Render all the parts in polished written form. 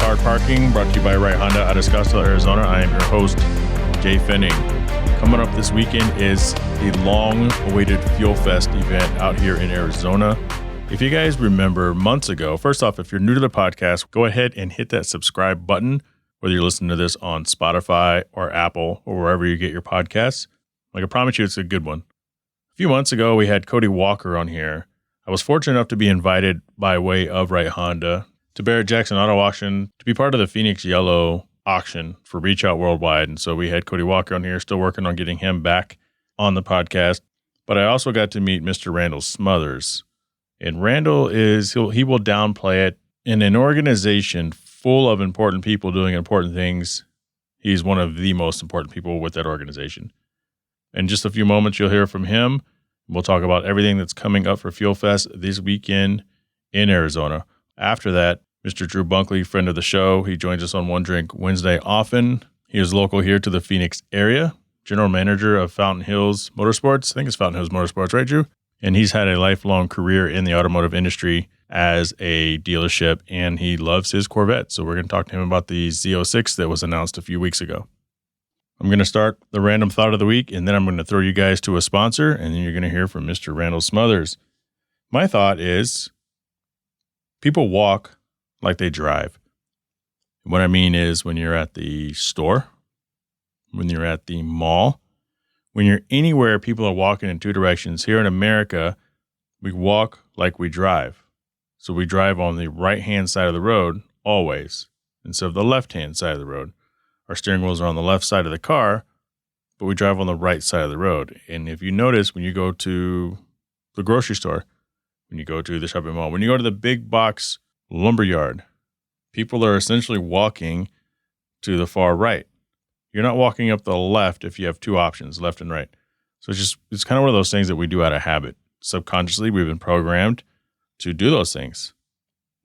Hard Parking, brought to you by Wright Honda out of Scottsdale, Arizona. I am your host, Jay Finning. Coming up this weekend is the long-awaited Fuel Fest event out here in Arizona. If you guys remember months ago, first off, if you're new to the podcast, go ahead and hit that subscribe button, whether you're listening to this on Spotify or Apple or wherever you get your podcasts. Like I promise you, it's a good one. A few months ago, we had Cody Walker on here. I was fortunate enough to be invited by way of Wright Honda to Barrett-Jackson Auto Auction to be part of the Phoenix Yellow auction for Reach Out Worldwide. And so we had Cody Walker on here, still working on getting him back on the podcast. But I also got to meet Mr. Randall Smothers. And Randall he will downplay it. In an organization full of important people doing important things, he's one of the most important people with that organization. In just a few moments, you'll hear from him. We'll talk about everything that's coming up for Fuel Fest this weekend in Arizona. After that, Mr. Drew Bunkley, friend of the show, he joins us on One Drink Wednesday often. He is local here to the Phoenix area, general manager of Fountain Hills Motorsports. I think it's Fountain Hills Motorsports, right, Drew? And he's had a lifelong career in the automotive industry as a dealership, and he loves his Corvette. So we're going to talk to him about the Z06 that was announced a few weeks ago. I'm going to start the random thought of the week, and then I'm going to throw you guys to a sponsor, and then you're going to hear from Mr. Randall Smothers. My thought is people walk like they drive. What I mean is when you're at the store, when you're at the mall, when you're anywhere, people are walking in two directions. Here in America, we walk like we drive. So we drive on the right-hand side of the road always instead of the left-hand side of the road. Our steering wheels are on the left side of the car, but we drive on the right side of the road. And if you notice, when you go to the grocery store, when you go to the shopping mall, when you go to the big box lumber yard, people are essentially walking to the far right. You're not walking up the left if you have two options, left and right. So it's kind of one of those things that we do out of habit. Subconsciously, we've been programmed to do those things.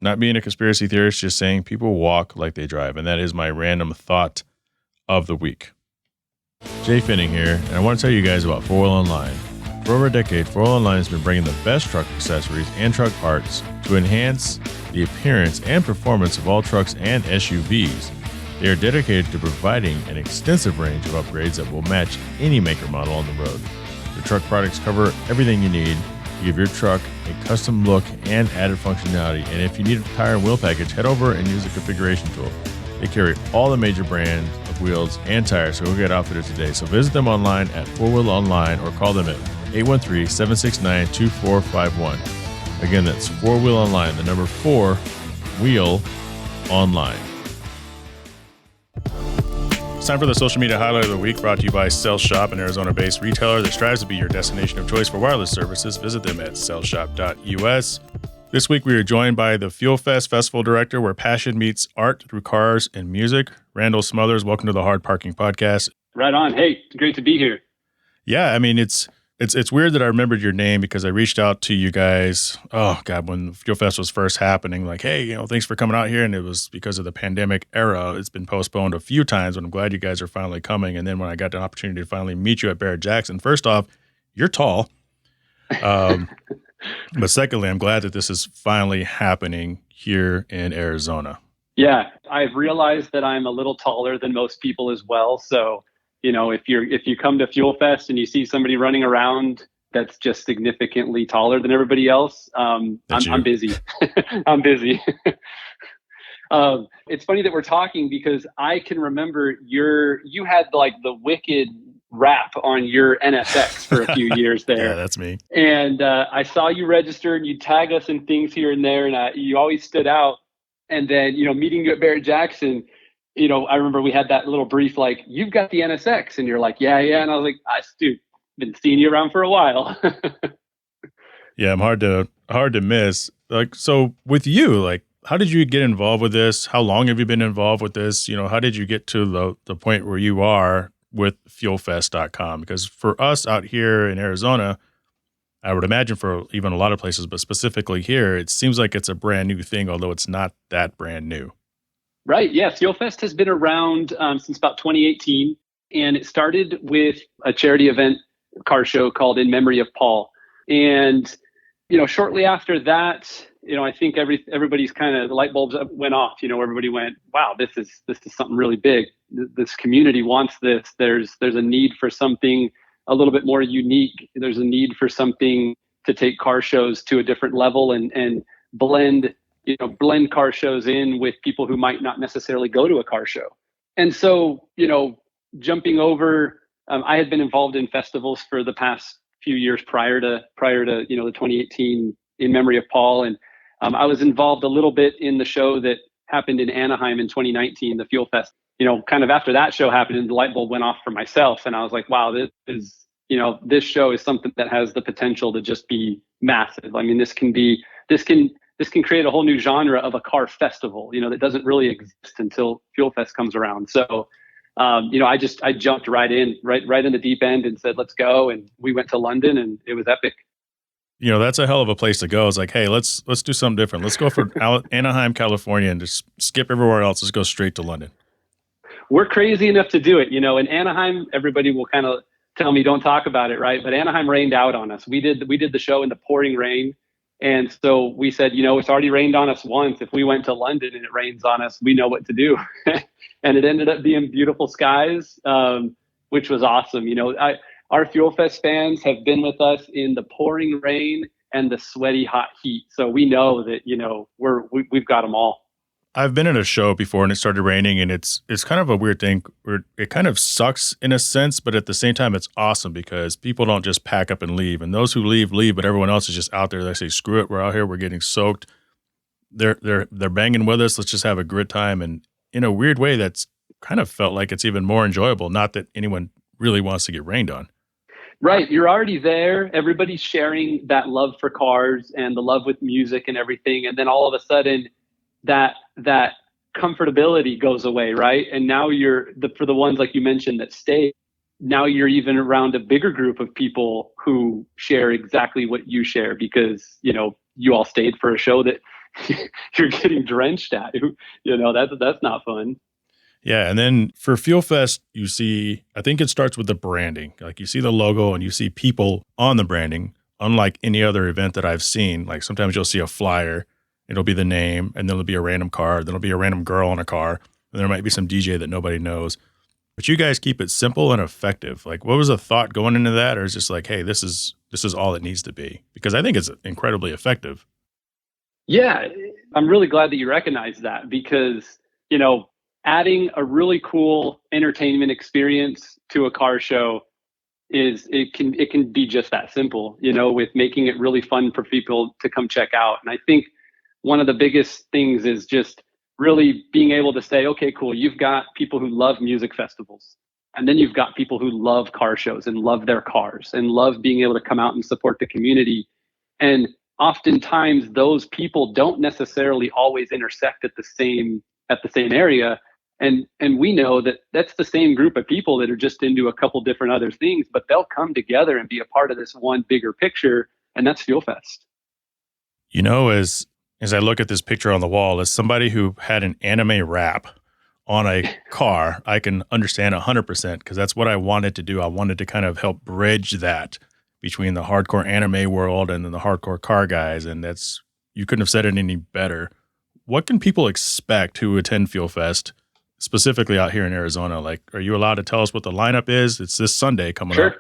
Not being a conspiracy theorist, just saying people walk like they drive. And that is my random thought of the week. Jay Finning here, and I want to tell you guys about 4 Wheel Online. For over a decade, 4 Wheel Online has been bringing the best truck accessories and truck parts to enhance the appearance and performance of all trucks and SUVs. They are dedicated to providing an extensive range of upgrades that will match any maker model on the road. The truck products cover everything you need to give your truck a custom look and added functionality. And if you need a tire and wheel package, head over and use the configuration tool. They carry all the major brands of wheels and tires, so go get outfitters today. So visit them online at 4Wheel Online or call them at 813-769-2451. Again, that's 4Wheel Online, the number 4 Wheel Online. It's time for the social media highlight of the week, brought to you by Cell Shop, an Arizona-based retailer that strives to be your destination of choice for wireless services. Visit them at cellshop.us. This week, we are joined by the Fuel Fest Festival Director, where passion meets art through cars and music. Randall Smothers, welcome to the Hard Parking Podcast. Right on. Hey, great to be here. Yeah, I mean, it's weird that I remembered your name because I reached out to you guys, when Fuel Fest was first happening, like, hey, thanks for coming out here. And it was because of the pandemic era. It's been postponed a few times, but I'm glad you guys are finally coming. And then when I got the opportunity to finally meet you at Barrett-Jackson, first off, you're tall. But secondly, I'm glad that this is finally happening here in Arizona. Yeah, I've realized that I'm a little taller than most people as well. So, if you come to Fuel Fest and you see somebody running around that's just significantly taller than everybody else, I'm busy. I'm busy. It's funny that we're talking because I can remember you had like the wicked rap on your NSX for a few years there. Yeah, that's me. And I saw you register and you tag us in things here and there, and you always stood out. And then, meeting you at Barrett-Jackson, I remember we had that little brief, like, you've got the NSX, and you're like, yeah. And I was like, dude, been seeing you around for a while. Yeah, I'm hard to miss. Like, so with you, like, how did you get involved with this? How long have you been involved with this? How did you get to the point where you are with fuelfest.com? Because for us out here in Arizona, I would imagine for even a lot of places, but specifically here, it seems like it's a brand new thing, although it's not that brand new. Right. Yeah. Fuel Fest has been around since about 2018, and it started with a charity event car show called In Memory of Paul. And shortly after that, I think everybody's kind of, the light bulbs went off. Everybody went, wow, this is something really big. This community wants this. There's a need for something a little bit more unique. There's a need for something to take car shows to a different level and blend car shows in with people who might not necessarily go to a car show. And so, jumping over, I had been involved in festivals for the past few years prior to the 2018 In Memory of Paul, and I was involved a little bit in the show that happened in Anaheim in 2019, the Fuel Fest. Kind of after that show happened, and the light bulb went off for myself, and I was like, wow, this show is something that has the potential to just be massive. I mean, this can create a whole new genre of a car festival, that doesn't really exist until Fuel Fest comes around. So, I jumped right in the deep end and said, let's go. And we went to London, and it was epic. That's a hell of a place to go. It's like, hey, let's do something different. Let's go from Anaheim, California, and just skip everywhere else. Let's go straight to London. We're crazy enough to do it. In Anaheim, everybody will kind of tell me, don't talk about it, right? But Anaheim rained out on us. We did the show in the pouring rain. And so we said, it's already rained on us once. If we went to London and it rains on us, we know what to do. And it ended up being beautiful skies, which was awesome. Our Fuel Fest fans have been with us in the pouring rain and the sweaty hot heat. So we know that, we've got them all. I've been at a show before and it started raining, and it's kind of a weird thing where it kind of sucks in a sense, but at the same time, it's awesome because people don't just pack up and leave. And those who leave, but everyone else is just out there. They say, screw it. We're out here. We're getting soaked. They're banging with us. Let's just have a good time. And in a weird way, that's kind of felt like it's even more enjoyable. Not that anyone really wants to get rained on. Right. You're already there. Everybody's sharing that love for cars and the love with music and everything. And then all of a sudden that comfortability goes away. Right. And now for the ones like you mentioned that stay, now you're even around a bigger group of people who share exactly what you share because, you all stayed for a show that you're getting drenched at. That's not fun. Yeah, and then for Fuel Fest, you see, I think it starts with the branding. Like you see the logo and you see people on the branding, unlike any other event that I've seen. Like sometimes you'll see a flyer, it'll be the name, and then there'll be a random car, then there'll be a random girl in a car, and there might be some DJ that nobody knows. But you guys keep it simple and effective. Like what was the thought going into that? Or is it just like, hey, this is all it needs to be? Because I think it's incredibly effective. Yeah, I'm really glad that you recognize that because, adding a really cool entertainment experience to a car show it can be just that simple, with making it really fun for people to come check out. And I think one of the biggest things is just really being able to say, okay, cool. You've got people who love music festivals, and then you've got people who love car shows and love their cars and love being able to come out and support the community. And oftentimes those people don't necessarily always intersect at the same area. And we know that that's the same group of people that are just into a couple different other things, but they'll come together and be a part of this one bigger picture, and that's Fuel Fest. As I look at this picture on the wall, as somebody who had an anime wrap on a car, I can understand 100% because that's what I wanted to do. I wanted to kind of help bridge that between the hardcore anime world and then the hardcore car guys, and you couldn't have said it any better. What can people expect who attend Fuel Fest? Specifically out here in Arizona, like, are you allowed to tell us what the lineup is? It's this Sunday coming up,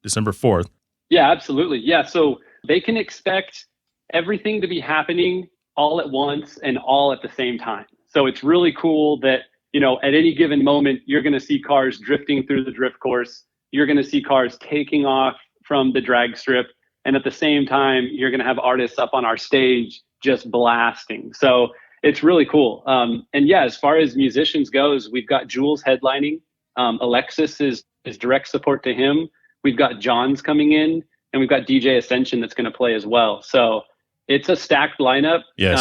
December 4th. Yeah, absolutely. Yeah, so they can expect everything to be happening all at once and all at the same time. So it's really cool that, at any given moment, you're going to see cars drifting through the drift course. You're going to see cars taking off from the drag strip. And at the same time, you're going to have artists up on our stage just blasting. So it's really cool. And yeah, as far as musicians goes, we've got Jules headlining. Alexis is direct support to him. We've got John's coming in, and we've got DJ Ascension that's going to play as well. So it's a stacked lineup. Yes,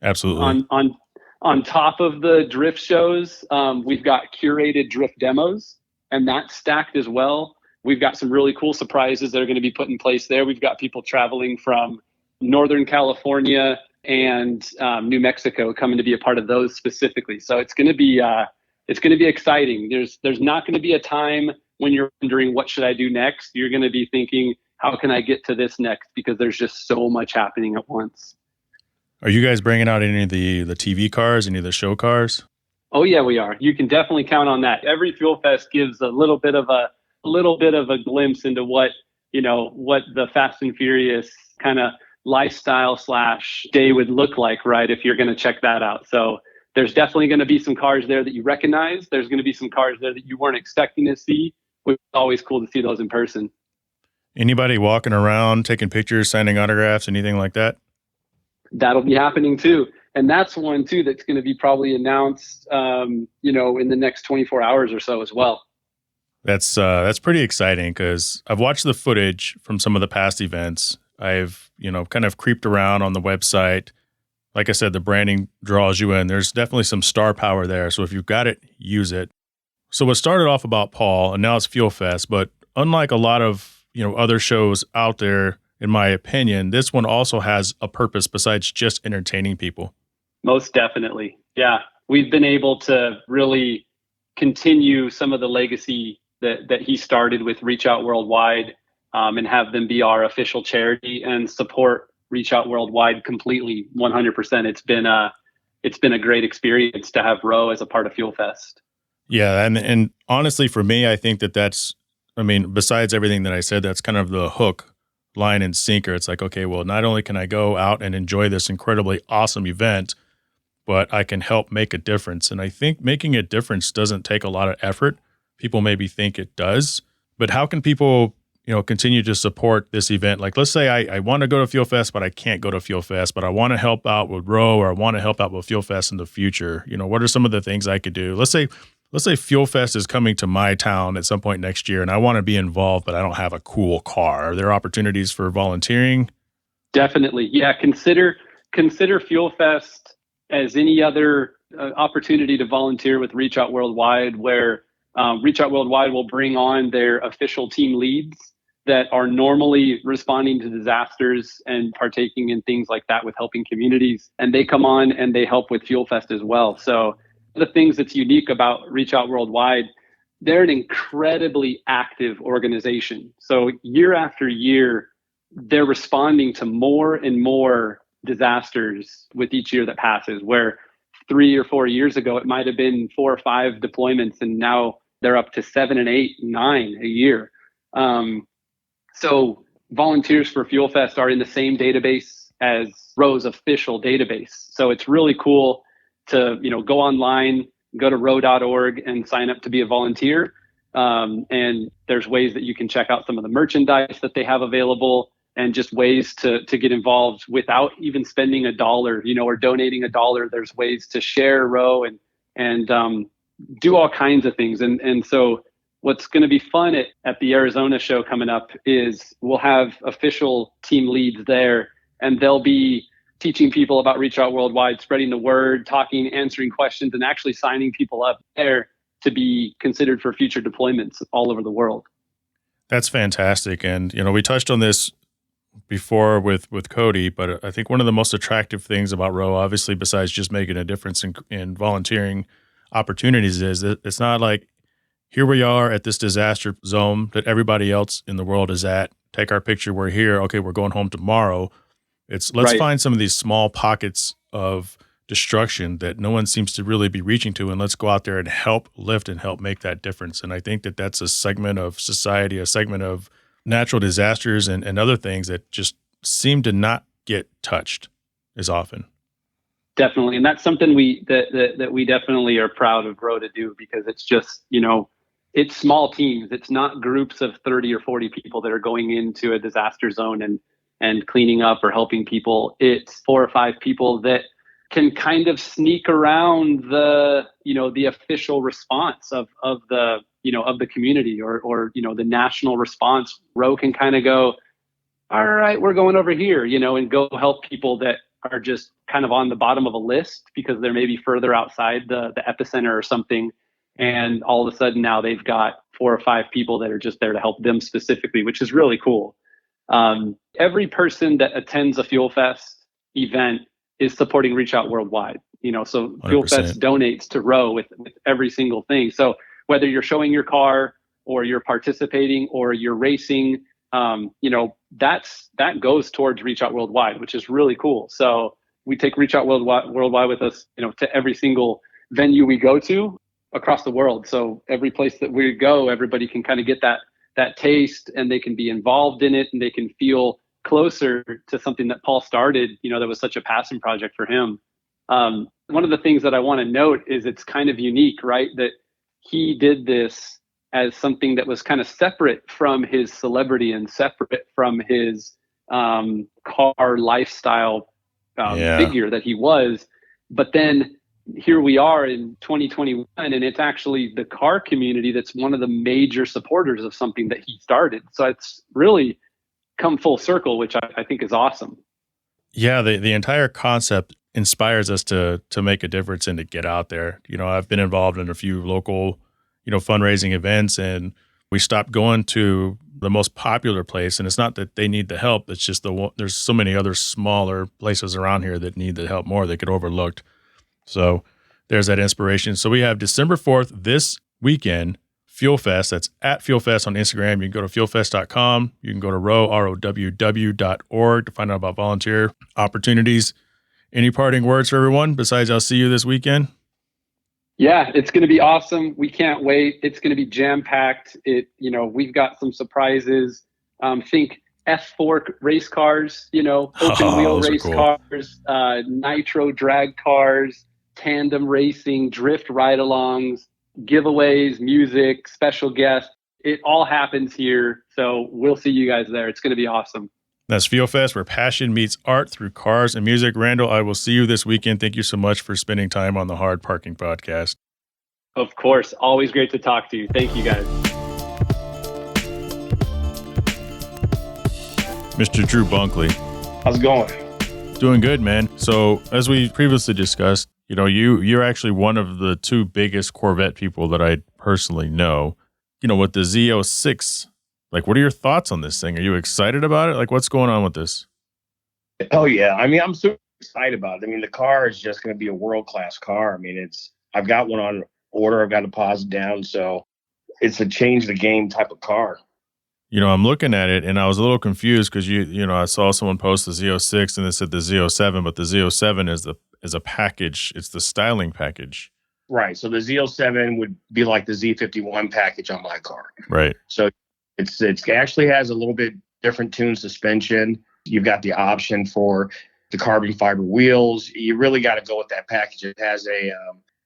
absolutely. On top of the drift shows, we've got curated drift demos, and that's stacked as well. We've got some really cool surprises that are going to be put in place there. We've got people traveling from Northern California and New Mexico coming to be a part of those specifically. So it's going to be exciting. There's not going to be a time when you're wondering what should I do next. You're going to be thinking, how can I get to this next? Because there's just so much happening at once. Are you guys bringing out any of the TV cars, any of the show cars? Oh yeah, we are. You can definitely count on that. Every Fuel Fest gives a little bit of a glimpse into what the Fast and Furious kind of lifestyle / day would look like, right? If you're going to check that out. So there's definitely going to be some cars there that you recognize. There's going to be some cars there that you weren't expecting to see, which is always cool to see those in person. Anybody walking around, taking pictures, signing autographs, anything like that? That'll be happening too. And that's one too that's going to be probably announced, in the next 24 hours or so as well. That's pretty exciting because I've watched the footage from some of the past events. I've, kind of creeped around on the website. Like I said, the branding draws you in. There's definitely some star power there. So if you've got it, use it. So what started off about Paul, and now it's Fuel Fest, but unlike a lot of, other shows out there, in my opinion, this one also has a purpose besides just entertaining people. Most definitely. Yeah. We've been able to really continue some of the legacy that he started with Reach Out Worldwide, and have them be our official charity and support Reach Out Worldwide completely 100%. It's been a great experience to have Row as a part of Fuel Fest. Yeah. And honestly, for me, I think besides everything that I said, that's kind of the hook, line and sinker. It's like, okay, well, not only can I go out and enjoy this incredibly awesome event, but I can help make a difference. And I think making a difference doesn't take a lot of effort. People maybe think it does, but how can people, continue to support this event? Like, let's say I want to go to Fuel Fest, but I can't go to Fuel Fest, but I want to help out with Row, or I want to help out with Fuel Fest in the future. What are some of the things I could do? Let's say Fuel Fest is coming to my town at some point next year and I want to be involved, but I don't have a cool car. Are there opportunities for volunteering? Definitely. Yeah. Consider Fuel Fest as any other opportunity to volunteer with Reach Out Worldwide, where Reach Out Worldwide will bring on their official team leads that are normally responding to disasters and partaking in things like that with helping communities. And they come on and they help with Fuel Fest as well. So the things that's unique about Reach Out Worldwide, they're an incredibly active organization. So year after year, they're responding to more and more disasters with each year that passes, where 3 or 4 years ago, it might have been 4 or 5 deployments, and now they're up to 7 and 8, 9 a year. So volunteers for Fuel Fest are in the same database as Row's official database. So it's really cool to, go online, go to row.org and sign up to be a volunteer. And there's ways that you can check out some of the merchandise that they have available, and just ways to get involved without even spending $1, or donating $1. There's ways to share Row and do all kinds of things. And so what's going to be fun at the Arizona show coming up is we'll have official team leads there, and they'll be teaching people about Reach Out Worldwide, spreading the word, talking, answering questions, and actually signing people up there to be considered for future deployments all over the world. That's fantastic. And, we touched on this before with Cody, but I think one of the most attractive things about Row, obviously, besides just making a difference in volunteering opportunities, is that it's not like, here we are at this disaster zone that everybody else in the world is at. Take our picture. We're here. Okay, we're going home tomorrow. Let's find some of these small pockets of destruction that no one seems to really be reaching to, and let's go out there and help lift and help make that difference. And I think that that's a segment of society, a segment of natural disasters and other things that just seem to not get touched as often. Definitely. And that's something that we definitely are proud of Row to do, because it's just, it's small teams. It's not groups of 30 or 40 people that are going into a disaster zone and cleaning up or helping people. It's 4 or 5 people that can kind of sneak around the official response of the community or the national response. Row can kind of go, all right, we're going over here, and go help people that are just kind of on the bottom of a list because they're maybe further outside the epicenter or something. And all of a sudden now they've got 4 or 5 people that are just there to help them specifically, which is really cool. Every person that attends a Fuel Fest event is supporting Reach Out Worldwide. So 100%. Fuel Fest donates to Row with every single thing. So whether you're showing your car or you're participating or you're racing, that goes towards Reach Out Worldwide, which is really cool. So we take Reach Out Worldwide with us, to every single venue we go to across the world. So every place that we go, everybody can kind of get that taste, and they can be involved in it, and they can feel closer to something that Paul started, that was such a passion project for him. One of the things that I want to note is it's kind of unique, right? That he did this as something that was kind of separate from his celebrity and separate from his car lifestyle figure that he was. But then here we are in 2021, and it's actually the car community that's one of the major supporters of something that he started. So it's really come full circle, which I think is awesome. Yeah, the entire concept inspires us to make a difference and to get out there. I've been involved in a few local, fundraising events, and we stopped going to the most popular place. And it's not that they need the help. It's just there's so many other smaller places around here that need the help more, that get overlooked. So there's that inspiration. So we have December 4th, this weekend, Fuel Fest. That's at Fuel Fest on Instagram. You can go to fuelfest.com. You can go to ROWW.org to find out about volunteer opportunities. Any parting words for everyone besides I'll see you this weekend? Yeah, it's going to be awesome. We can't wait. It's going to be jam-packed. We've got some surprises. Think F4 race cars, open wheel race cars, nitro drag cars, tandem racing, drift ride-alongs, giveaways, music, special guests. It all happens here. So we'll see you guys there. It's going to be awesome. That's Fuel Fest, where passion meets art through cars and music. Randall, I will see you this weekend. Thank you so much for spending time on the Hard Parking Podcast. Of course. Always great to talk to you. Thank you, guys. Mr. Drew Bunkley. How's it going? Doing good, man. So as we previously discussed, you're actually one of the two biggest Corvette people that I personally know. With the Z06, what are your thoughts on this thing? Are you excited about it? What's going on with this? Oh, yeah. I'm super excited about it. The car is just going to be a world-class car. I've got one on order. I've got a deposit down. So it's a change the game type of car. I'm looking at it, and I was a little confused because, I saw someone post the Z06 and they said the Z07, but the Z07 is a package. It's the styling package. Right. So the Z07 would be like the Z51 package on my car. Right. So it actually has a little bit different tune suspension. You've got the option for the carbon fiber wheels. You really got to go with that package. It has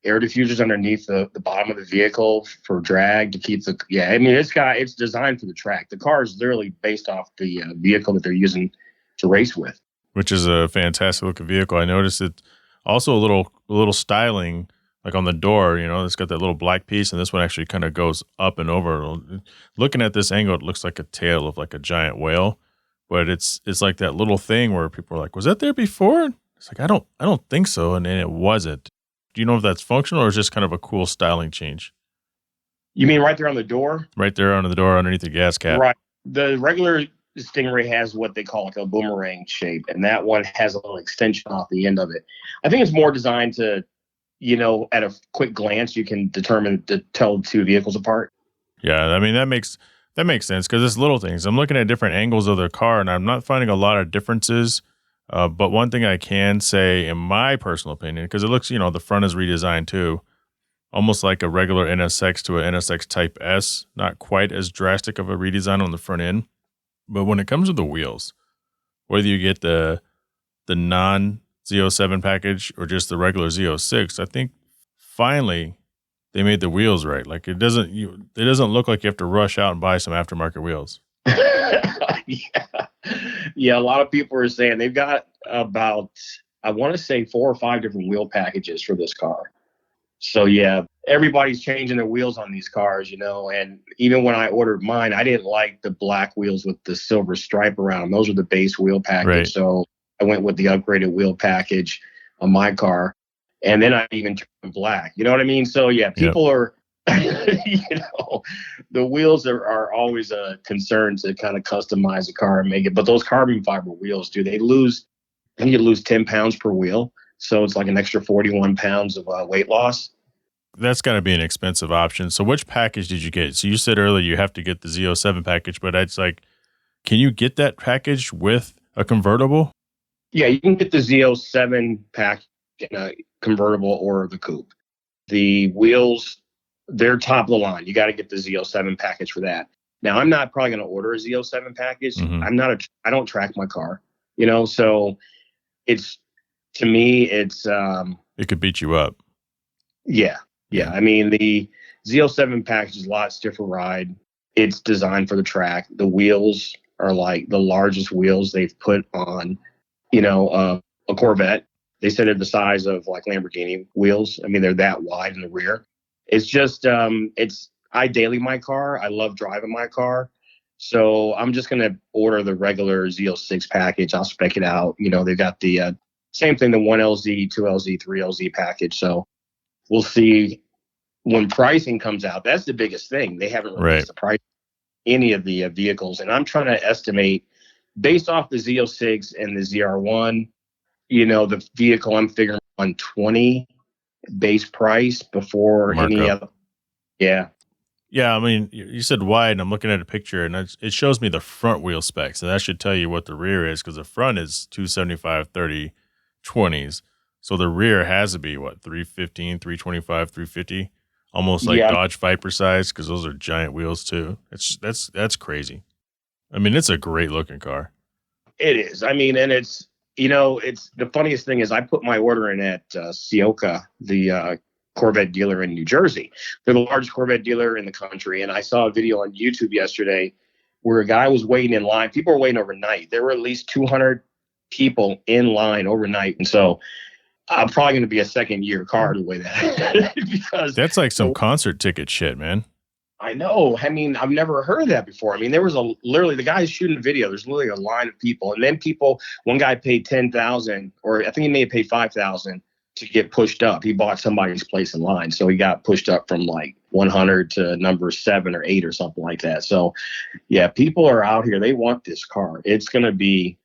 air diffusers underneath the bottom of the vehicle for drag to keep it's designed for the track. The car is literally based off the vehicle that they're using to race with. Which is a fantastic looking vehicle. I noticed it also a little styling, on the door, it's got that little black piece, and this one actually kind of goes up and over. Looking at this angle, it looks like a tail of a giant whale, but it's like that little thing where people are like, was that there before? It's I don't think so. And it wasn't. Do you know if that's functional or is just kind of a cool styling change? You mean right there on the door? Right there on the door underneath the gas cap. Right. The regular Stingray has what they call a boomerang shape, and that one has a little extension off the end of it. I think it's more designed to, at a quick glance, you can tell the two vehicles apart. Yeah, that makes sense because it's little things. I'm looking at different angles of the car, and I'm not finding a lot of differences. But one thing I can say, in my personal opinion, because it looks, the front is redesigned too, almost like a regular NSX to an NSX Type S, not quite as drastic of a redesign on the front end. But when it comes to the wheels, whether you get the non-Z07 package or just the regular Z06, I think finally they made the wheels right. It doesn't look like you have to rush out and buy some aftermarket wheels. Yeah, a lot of people are saying they've got about, I want to say 4 or 5 different wheel packages for this car. So yeah, everybody's changing their wheels on these cars, and even when I ordered mine, I didn't like the black wheels with the silver stripe around them. Those are the base wheel package. Right. So I went with the upgraded wheel package on my car, and then I even turned black. You know what I mean? So yeah, people are, the wheels are always a concern to kind of customize a car and make it. But those carbon fiber wheels, I think you lose 10 pounds per wheel. So it's like an extra 41 pounds of weight loss. That's got to be an expensive option. So which package did you get? So you said earlier you have to get the Z07 package, but it's Can you get that package with a convertible? Yeah, you can get the Z07 pack in a convertible or the coupe. The wheels, they're top of the line. You got to get the Z07 package for that. Now, I'm not probably going to order a Z07 package. Mm-hmm. I don't track my car, so to me, It could beat you up. Yeah. I mean, the Z07 package is a lot stiffer ride. It's designed for the track. The wheels are like the largest wheels they've put on, a Corvette. They said they're the size of like Lamborghini wheels. I mean, they're that wide in the rear. It's just, I daily my car. I love driving my car. So I'm just going to order the regular Z06 package. I'll spec it out. They've got the same thing, the 1LZ, 2LZ, 3LZ package. So we'll see when pricing comes out. That's the biggest thing. They haven't released the price of any of the vehicles. And I'm trying to estimate based off the Z06 and the ZR1, the vehicle I'm figuring 120 base price before any other. Yeah. Yeah, I mean, you said wide, and I'm looking at a picture, and it shows me the front wheel specs, and that should tell you what the rear is, because the front is 275, 30, 20s. So the rear has to be, 315, 325, 350? Almost like Dodge Viper size, because those are giant wheels, too. That's crazy. I mean, it's a great-looking car. It is. I mean, and it's the funniest thing is I put my order in at Sioka, the Corvette dealer in New Jersey. They're the largest Corvette dealer in the country. And I saw a video on YouTube yesterday where a guy was waiting in line. People were waiting overnight. There were at least 200 people in line overnight. And so I'm probably going to be a second-year car the way that because that's like some concert ticket shit, man. I know. I mean, I've never heard of that before. I mean, there was literally the guy's shooting a video. There's literally a line of people. And then one guy paid $10,000, or I think he may have paid $5,000 to get pushed up. He bought somebody's place in line. So he got pushed up from like 100 to number 7 or 8 or something like that. So yeah, people are out here. They want this car. It's going to be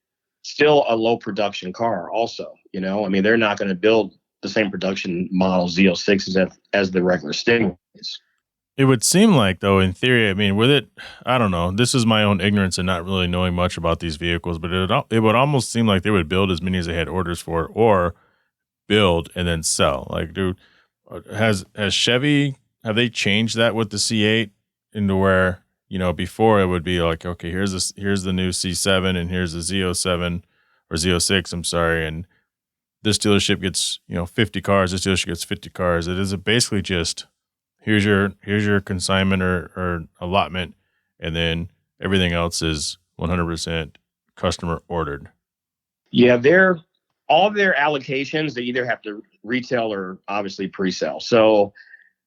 still a low production car also, I mean, they're not going to build the same production model Z06s as the regular Stingrays. It would seem like, though, in theory, I mean, with it, I don't know. This is my own ignorance and not really knowing much about these vehicles, but it would almost seem like they would build as many as they had orders for, or build and then sell. Like, dude, has Chevy, have they changed that with the C8 into where, before it would be like, okay, here's the new C7 and here's the Z07 or Z06, I'm sorry, and this dealership gets, 50 cars, this dealership gets 50 cars. It is basically just here's your consignment or allotment, and then everything else is 100% customer ordered. Yeah, all of their allocations, they either have to retail or obviously pre-sell. So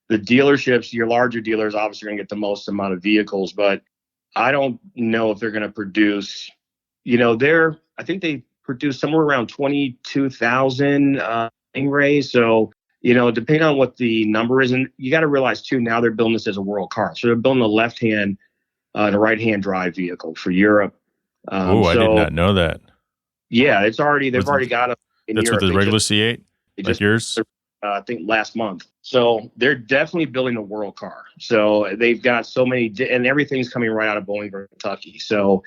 the dealerships, your larger dealers, obviously are going to get the most amount of vehicles, but I don't know if they're going to produce, I think they produce somewhere around 22,000 Stingrays. So, depending on what the number is, and you got to realize too, now they're building this as a world car. So they're building the left-hand and a right-hand drive vehicle for Europe. I did not know that. Yeah, they've already got it in Europe. That's with the regular C8, like yours? I think last month. So they're definitely building a world car. So they've got so many, and everything's coming right out of Bowling, Kentucky. So,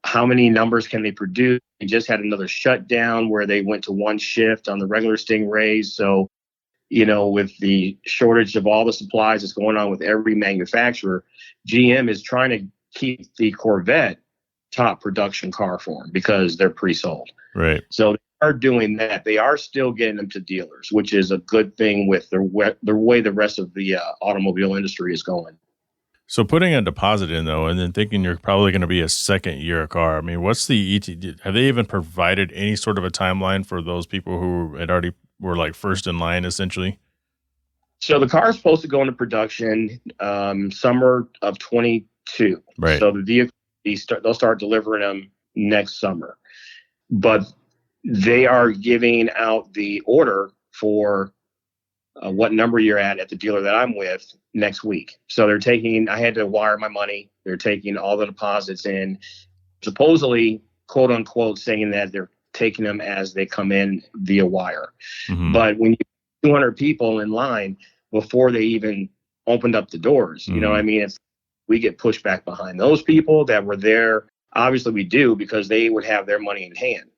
how many numbers can they produce? They just had another shutdown where they went to one shift on the regular Stingrays. So, with the shortage of all the supplies that's going on with every manufacturer, GM is trying to keep the Corvette top production car for them because they're pre-sold. Right. So they are doing that. They are still getting them to dealers, which is a good thing with the way the rest of the automobile industry is going. So putting a deposit in, though, and then thinking you're probably going to be a second-year car, I mean, what's the ET? Have they even provided any sort of a timeline for those people who had already were like first in line, essentially? So the car is supposed to go into production summer of 22. Right. So the vehicle, they'll start delivering them next summer. But they are giving out the order for what number you're at the dealer that I'm with next week. So I had to wire my money. They're taking all the deposits in, supposedly, quote unquote, saying that they're taking them as they come in via wire. Mm-hmm. But when you have 200 people in line before they even opened up the doors, mm-hmm. you know what I mean? we get pushed back behind those people that were there. Obviously we do, because they would have their money in hand,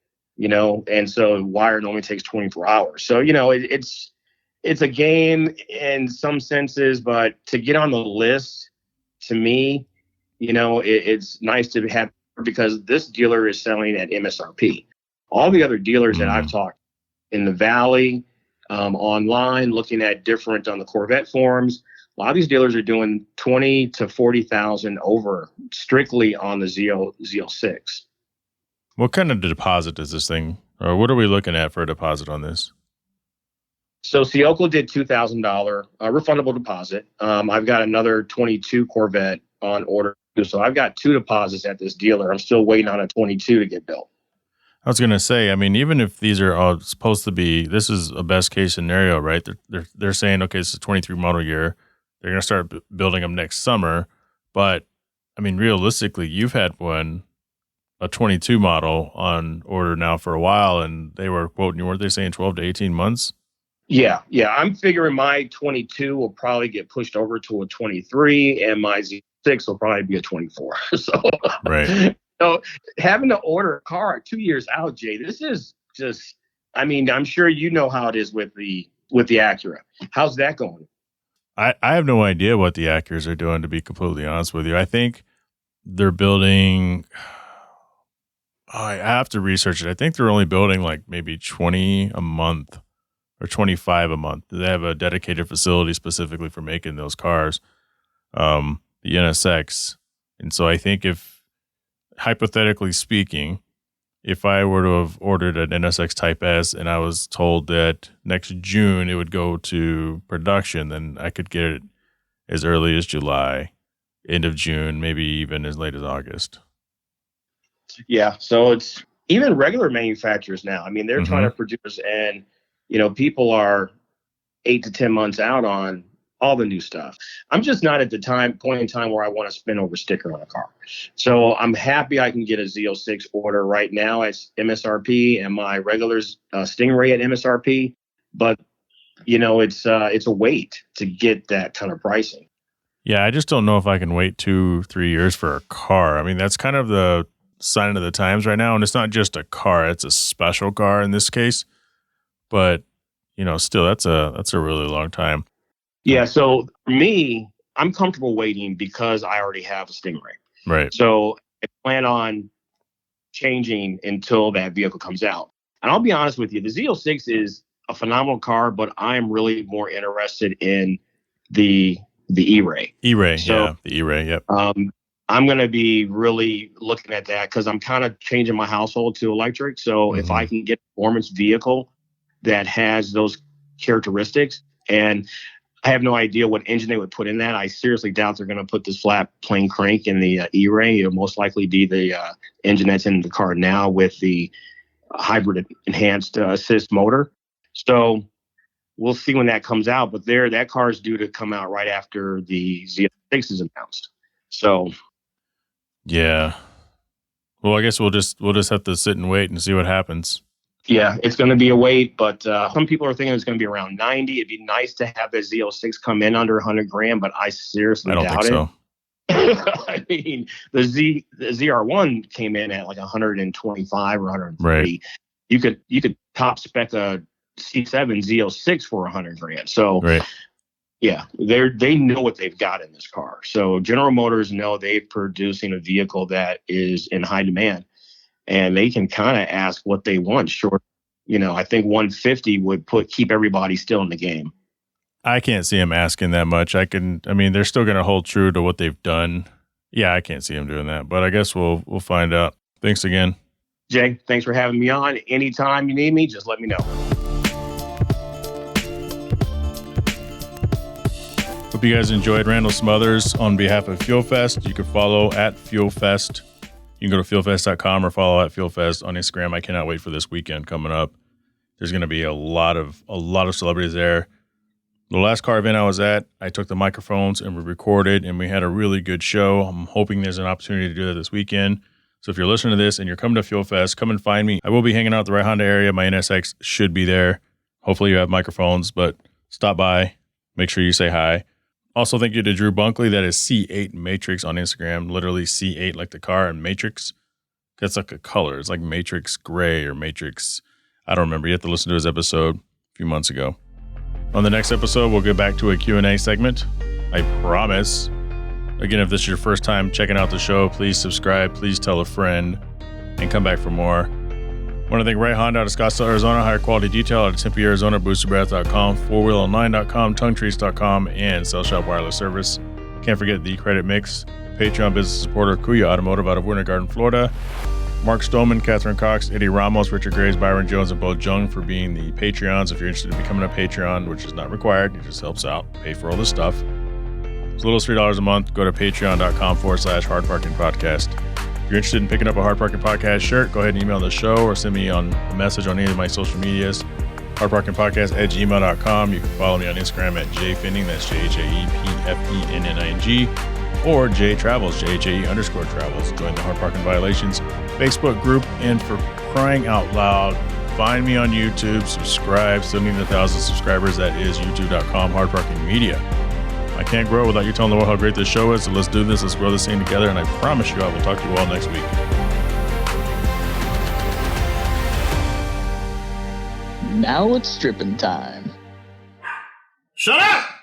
and so wire normally takes 24 hours. So, it's a game in some senses, but to get on the list, to me, it's nice to have, because this dealer is selling at MSRP. All the other dealers that I've talked in the Valley, online, looking at different on the Corvette forums, a lot of these dealers are doing 20 to 40,000 over strictly on the Z06. What kind of deposit is this thing, or what are we looking at for a deposit on this? So Sioco did $2,000 refundable deposit. I've got another 22 Corvette on order. So I've got 2 deposits at this dealer. I'm still waiting on a 22 to get built. I was going to say, I mean, even if these are all supposed to be, this is a best case scenario, right? They're saying, okay, it's a 23 model year. They're going to start building them next summer. But I mean, realistically, you've had a 22 model on order now for a while, and they were quoting you, weren't they saying 12 to 18 months? Yeah. I'm figuring my 22 will probably get pushed over to a 23, and my Z6 will probably be a 24. So, right. So having to order a car 2 years out, Jay, this is just, I mean, I'm sure you know how it is with the Acura. How's that going? I have no idea what the Acuras are doing, to be completely honest with you. I think they're building, I have to research it. I think they're only building like maybe 20 a month or 25 a month. They have a dedicated facility specifically for making those cars, the NSX. And so I think if, hypothetically speaking, if I were to have ordered an NSX Type S and I was told that next June it would go to production, then I could get it as early as July, end of June, maybe even as late as August. Yeah. So it's even regular manufacturers now. I mean, they're trying to produce, and, people are 8 to 10 months out on all the new stuff. I'm just not at the point in time where I want to spin over sticker on a car. So I'm happy I can get a Z06 order right now at MSRP, and my regular Stingray at MSRP. But, it's a wait to get that kind of pricing. Yeah, I just don't know if I can wait 2-3 years for a car. I mean, that's kind of the sign of the times right now. And it's not just a car, it's a special car in this case. But, still, that's a really long time. Yeah, so for me, I'm comfortable waiting because I already have a Stingray. Right. So I plan on changing until that vehicle comes out. And I'll be honest with you, the Z06 is a phenomenal car, but I'm really more interested in the E-Ray. E-Ray, so, yeah, the E-Ray, yep. I'm going to be really looking at that because I'm kind of changing my household to electric. So if I can get a performance vehicle that has those characteristics, and I have no idea what engine they would put in that. I seriously doubt they're going to put this flat plain crank in the E-Ray. It'll most likely be the engine that's in the car now with the hybrid enhanced assist motor. So we'll see when that comes out. But that car is due to come out right after the Z06 is announced. So, yeah. Well, I guess we'll just have to sit and wait and see what happens. Yeah, it's going to be a wait, but some people are thinking it's going to be around 90. It'd be nice to have the Z06 come in under 100 grand, but I seriously doubt it. I don't think so. I mean, the ZR1 came in at like 125 or 130. Right. You could top spec a C7 Z06 for 100 grand. So, right. Yeah, they know what they've got in this car. So General Motors know they're producing a vehicle that is in high demand. And they can kind of ask what they want. Short, I think 150 would keep everybody still in the game. I can't see them asking that much. They're still going to hold true to what they've done. Yeah, I can't see them doing that, but I guess we'll find out. Thanks again. Jay, thanks for having me on. Anytime you need me, just let me know. Hope you guys enjoyed. Randall Smothers on behalf of Fuel Fest. You can follow at Fuel Fest. You can go to fuelfest.com or follow at FuelFest on Instagram. I cannot wait for this weekend coming up. There's going to be a lot of celebrities there. The last car event I was at, I took the microphones and we recorded, and we had a really good show. I'm hoping there's an opportunity to do that this weekend. So if you're listening to this and you're coming to Fuel Fest, come and find me. I will be hanging out at the Right Honda area. My NSX should be there. Hopefully you have microphones, but stop by. Make sure you say hi. Also, thank you to Drew Bunkley. That is C8 Matrix on Instagram. Literally C8 like the car and Matrix. That's like a color. It's like Matrix Gray or Matrix. I don't remember. You have to listen to his episode a few months ago. On the next episode, we'll get back to a Q&A segment. I promise. Again, if this is your first time checking out the show, please subscribe. Please tell a friend and come back for more. I want to thank Ray Honda out of Scottsdale, Arizona, Higher Quality Detail out of Tempe, Arizona, BoosterBreath.com, FourWheelOnline.com, TongueTrees.com, and Cell Shop Wireless Service. Can't forget the Credit Mix, Patreon business supporter, Kuya Automotive out of Winter Garden, Florida. Mark Stoneman, Catherine Cox, Eddie Ramos, Richard Graves, Byron Jones, and Bo Jung for being the Patreons. If you're interested in becoming a Patreon, which is not required, it just helps out, pay for all this stuff. It's a little as $3 a month. Go to patreon.com/HardParkingPodcast. If you're interested in picking up a Hard Parking Podcast shirt, go ahead and email the show or send me a message on any of my social medias. HardParkingPodcast@gmail.com. You can follow me on Instagram at jfenning, that's JHAEPFENNING, or JTravels, JHAE_travels. Join the Hard Parking Violations Facebook group, and for crying out loud, find me on YouTube, subscribe, still need 1,000 subscribers. That is youtube.com, Hard Parking Media. I can't grow without you telling the world how great this show is, so let's do this. Let's grow this thing together, and I promise you I will talk to you all next week. Now it's stripping time. Shut up!